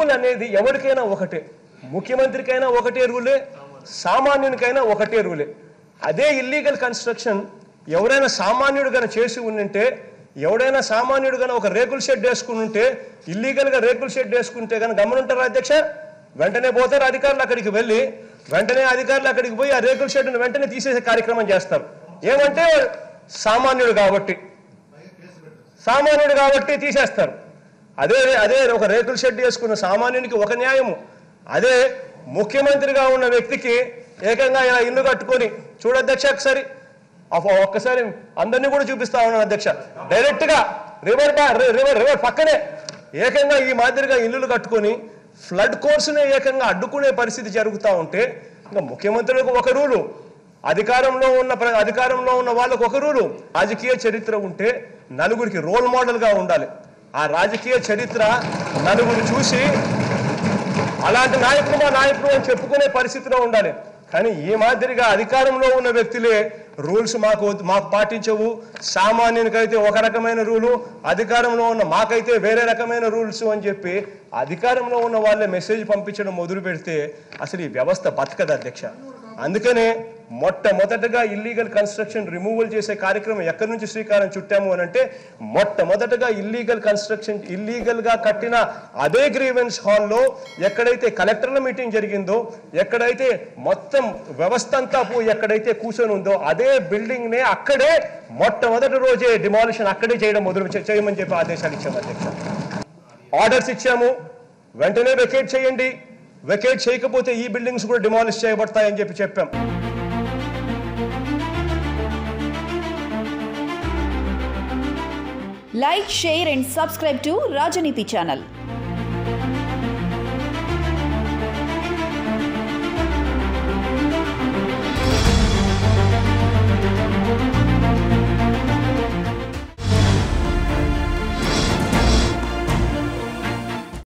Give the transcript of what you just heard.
Rule అనేది ఎవరికైనా ఒకటే, ముఖ్యమంత్రికైనా ఒకటే రూలే, సామాన్యునికైనా ఒకటే రూలే. అదే ఇల్లీగల్ కన్స్ట్రక్షన్ ఎవరైనా సామాన్యుడు కనుక చేసి ఉంటే, ఎవడైనా సామాన్యుడు కనుక ఒక రేకుల షెడ్ వేసుకుని ఉంటే, ఇల్లీగల్గా రేకుల షెడ్ వేసుకుంటే కనుక గమనుంటారు అధ్యక్ష, వెంటనే పోతారు అధికారులు అక్కడికి వెళ్ళి, వెంటనే అధికారులు అక్కడికి పోయి ఆ రేకుల షెడ్ను వెంటనే తీసేసే కార్యక్రమం చేస్తారు. ఏమంటే సామాన్యుడు కాబట్టి తీసేస్తారు. అదే ఒక రేకుల షెడ్ వేసుకున్న సామాన్యునికి ఒక న్యాయము, అదే ముఖ్యమంత్రిగా ఉన్న వ్యక్తికి ఏకంగా ఇలా ఇల్లు కట్టుకొని చూడధ్యక్ష ఒక్కసారి అందరినీ కూడా చూపిస్తా ఉన్నాను అధ్యక్ష, డైరెక్ట్ గా రివర్ పక్కనే ఏకంగా ఈ మాదిరిగా ఇల్లులు కట్టుకొని ఫ్లడ్ కోర్సునే ఏకంగా అడ్డుకునే పరిస్థితి జరుగుతూ ఉంటే, ఇంకా ముఖ్యమంత్రులకు ఒక రూలు, అధికారంలో ఉన్న వాళ్ళకు ఒక రూలు. రాజకీయ చరిత్ర ఉంటే నలుగురికి రోల్ మోడల్గా ఉండాలి. ఆ రాజకీయ చరిత్ర నలుగురు చూసి అలాంటి నాయకుడు మా నాయకుడు అని చెప్పుకునే పరిస్థితిలో ఉండాలి. కానీ ఈ మాదిరిగా అధికారంలో ఉన్న వ్యక్తులే రూల్స్ మాకు పాటించవు, సామాన్యునికైతే ఒక రకమైన రూలు, అధికారంలో ఉన్న మాకైతే వేరే రకమైన రూల్స్ అని చెప్పి అధికారంలో ఉన్న వాళ్ళే మెసేజ్ పంపించడం మొదలు పెడితే అసలు ఈ వ్యవస్థ బతకదు అధ్యక్ష. అందుకనే మొట్టమొదటగా ఇల్లీగల్ కన్స్ట్రక్షన్ రిమూవల్ చేసే కార్యక్రమం ఎక్కడి నుంచి శ్రీకారం చుట్టాము అని అంటే, మొట్టమొదటగా ఇల్లీగల్ కన్స్ట్రక్షన్ ఇల్లీగల్గా కట్టిన అదే గ్రీవెన్స్ హాల్లో ఎక్కడైతే కలెక్టర్ల మీటింగ్ జరిగిందో, ఎక్కడైతే మొత్తం వ్యవస్థ అంతా ఎక్కడైతే కూర్చొని ఉందో అదే బిల్డింగ్ నే అక్కడే మొట్టమొదటి రోజే డిమాలిషన్ అక్కడే చేయమని చెప్పి ఆదేశాలు ఇచ్చాము అధ్యక్ష. ఆర్డర్స్ ఇచ్చాము, వెంటనే వెకేట్ చేయండి, వెకేట్ చేయకపోతే ఈ బిల్డింగ్స్ కూడా డిమాలిష్ చేయబడతాయని చెప్పాం. Like, share and subscribe to Rajaniti channel.